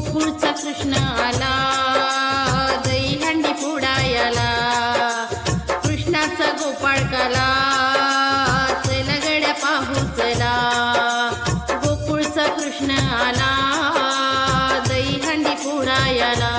गोकुळचा कृष्ण आला दहीहंडी फोडायला कृष्णाचा गोपाळ काला चल गड्या पाहू चला गोकुळचा कृष्ण आला दहीहंडी फोडायला